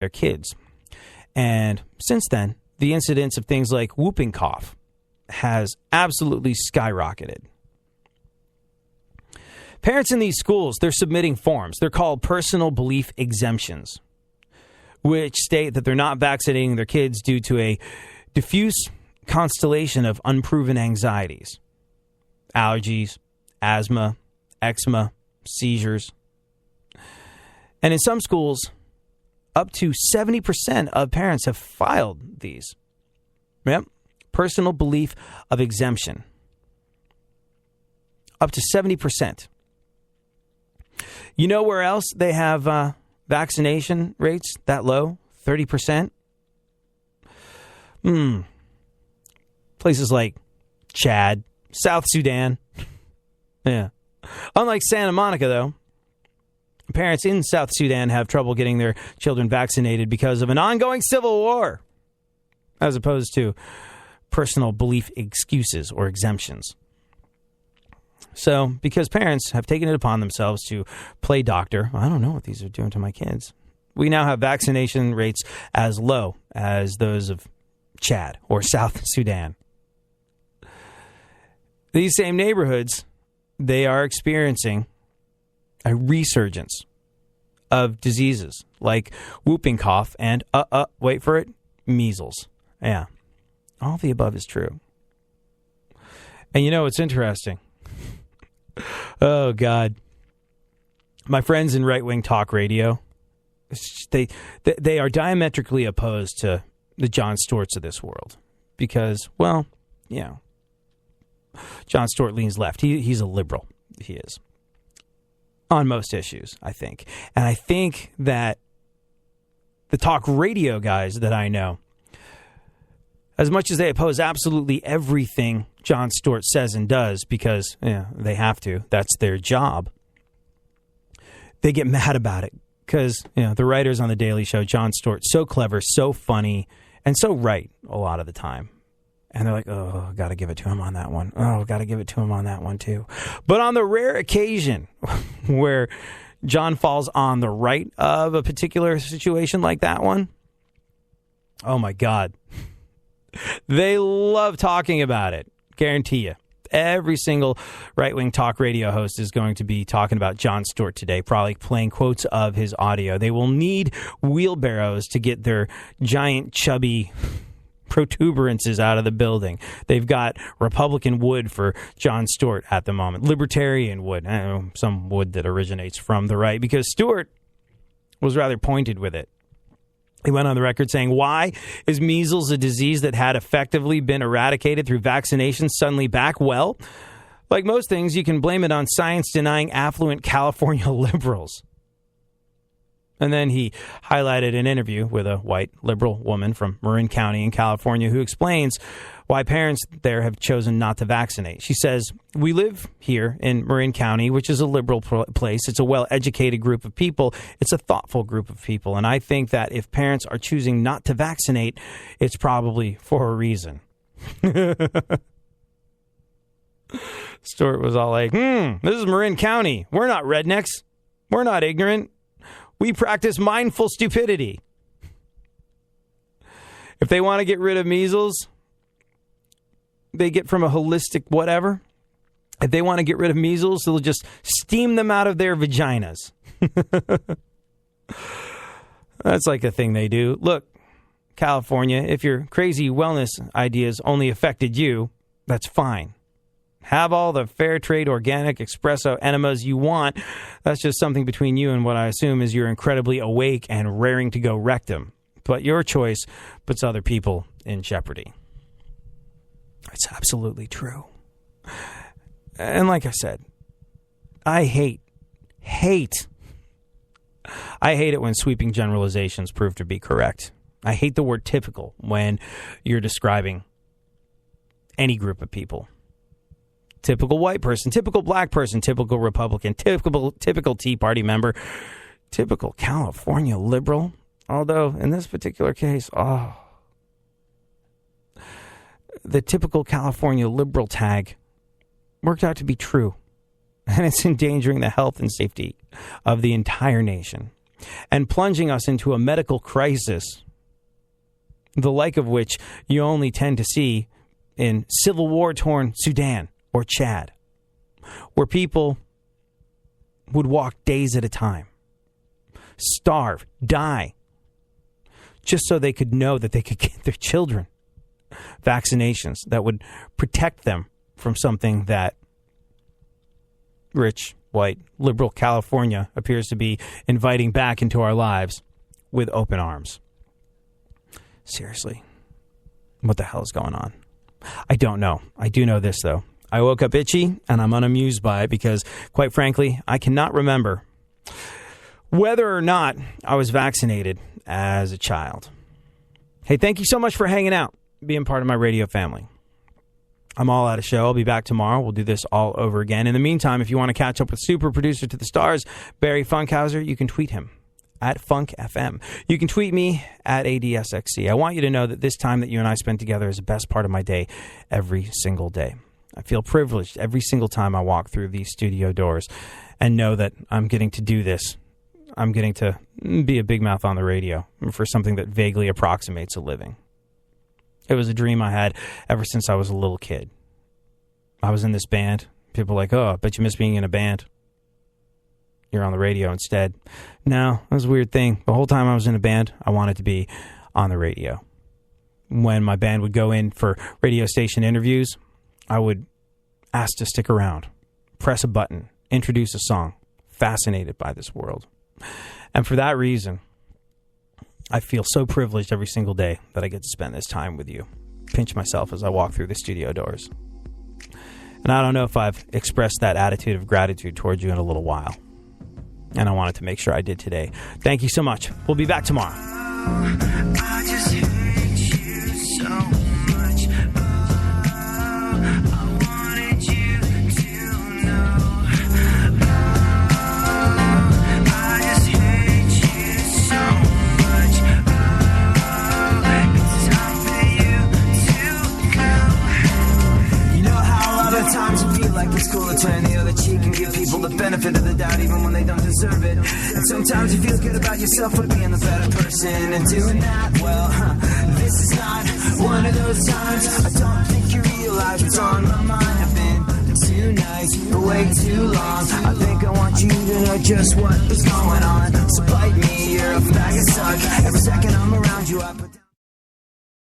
their kids. And since then, the incidence of things like whooping cough has absolutely skyrocketed. Parents in these schools, they're submitting forms. They're called personal belief exemptions, which state that they're not vaccinating their kids due to a diffuse constellation of unproven anxieties, allergies, asthma, eczema, seizures. And in some schools, up to 70% of parents have filed these. Yep. Personal belief of exemption. Up to 70%. You know where else they have vaccination rates that low? 30%? Places like Chad, South Sudan. Yeah. Unlike Santa Monica, though, parents in South Sudan have trouble getting their children vaccinated because of an ongoing civil war, as opposed to personal belief excuses or exemptions. So, because parents have taken it upon themselves to play doctor, I don't know what these are doing to my kids. We now have vaccination rates as low as those of Chad or South Sudan. These same neighborhoods, they are experiencing a resurgence of diseases like whooping cough and, wait for it, measles. Yeah, all the above is true. And you know what's interesting? Oh, God. My friends in right-wing talk radio, they are diametrically opposed to the Jon Stewarts of this world because, well, you know, Jon Stewart leans left. He's a liberal. He is. On most issues, I think. And I think that the talk radio guys that I know, as much as they oppose absolutely everything Jon Stewart says and does because they have to, that's their job, they get mad about it because the writers on The Daily Show, Jon Stewart, so clever, so funny, and so right a lot of the time. And they're like, oh, got to give it to him on that one. Oh, got to give it to him on that one, too. But on the rare occasion where John falls on the right of a particular situation like that one, oh, my God. They love talking about it. Guarantee you. Every single right-wing talk radio host is going to be talking about Jon Stewart today, probably playing quotes of his audio. They will need wheelbarrows to get their giant, chubby protuberances out of the building. They've got Republican wood for Jon Stewart at the moment. Libertarian wood. I don't know, some wood that originates from the right, because Stewart was rather pointed with it. He went on the record saying, why is measles a disease that had effectively been eradicated through vaccination suddenly back? Well, like most things, you can blame it on science-denying affluent California liberals. And then he highlighted an interview with a white liberal woman from Marin County in California who explains why parents there have chosen not to vaccinate. She says, we live here in Marin County, which is a liberal place. It's a well-educated group of people. It's a thoughtful group of people. And I think that if parents are choosing not to vaccinate, it's probably for a reason. Stewart was all like, this is Marin County. We're not rednecks. We're not ignorant. We practice mindful stupidity. If they want to get rid of measles, they get from a holistic whatever. If they want to get rid of measles, they'll just steam them out of their vaginas. That's like a thing they do. Look, California, if your crazy wellness ideas only affected you, that's fine. Have all the fair trade, organic, espresso enemas you want. That's just something between you and what I assume is you're incredibly awake and raring to go rectum. But your choice puts other people in jeopardy. It's absolutely true. And like I said, I hate it when sweeping generalizations prove to be correct. I hate the word typical when you're describing any group of people. Typical white person, typical black person, typical Republican, typical Tea Party member, typical California liberal. Although, in this particular case, the typical California liberal tag worked out to be true. And it's endangering the health and safety of the entire nation. and plunging us into a medical crisis, the like of which you only tend to see in civil war-torn Sudan or Chad, where people would walk days at a time, starve, die, just so they could know that they could get their children vaccinations that would protect them from something that rich, white, liberal California appears to be inviting back into our lives with open arms. Seriously, what the hell is going on? I don't know. I do know this, though. I woke up itchy, and I'm unamused by it because, quite frankly, I cannot remember whether or not I was vaccinated as a child. Hey, thank you so much for hanging out, being part of my radio family. I'm all out of show. I'll be back tomorrow. We'll do this all over again. In the meantime, if you want to catch up with super producer to the stars, Barry Funkhouser, you can tweet him at FunkFM. You can tweet me at ADSXC. I want you to know that this time that you and I spend together is the best part of my day every single day. I feel privileged every single time I walk through these studio doors and know that I'm getting to do this. I'm getting to be a big mouth on the radio for something that vaguely approximates a living. It was a dream I had ever since I was a little kid. I was in this band. People were like, oh, I bet you miss being in a band. You're on the radio instead. No, that was a weird thing. The whole time I was in a band, I wanted to be on the radio. When my band would go in for radio station interviews, I would ask to stick around, press a button, introduce a song, fascinated by this world. And for that reason, I feel so privileged every single day that I get to spend this time with you. Pinch myself as I walk through the studio doors. And I don't know if I've expressed that attitude of gratitude towards you in a little while. And I wanted to make sure I did today. Thank you so much. We'll be back tomorrow. I just hate you so much. I wanted you to know. I just hate you so much. It's time for you to go. You know how a lot of times you feel like it's cool to turn the other cheek and give people the benefit of the doubt even when they don't deserve it. And sometimes you feel good about yourself for being the better person and doing that. Well, this is not one of those times. I don't think you realize what's on my mind. I've been too nice for way too long. I think I want you to know just what is going on. So bite me, you're a bag of suck. Every second I'm around you, I put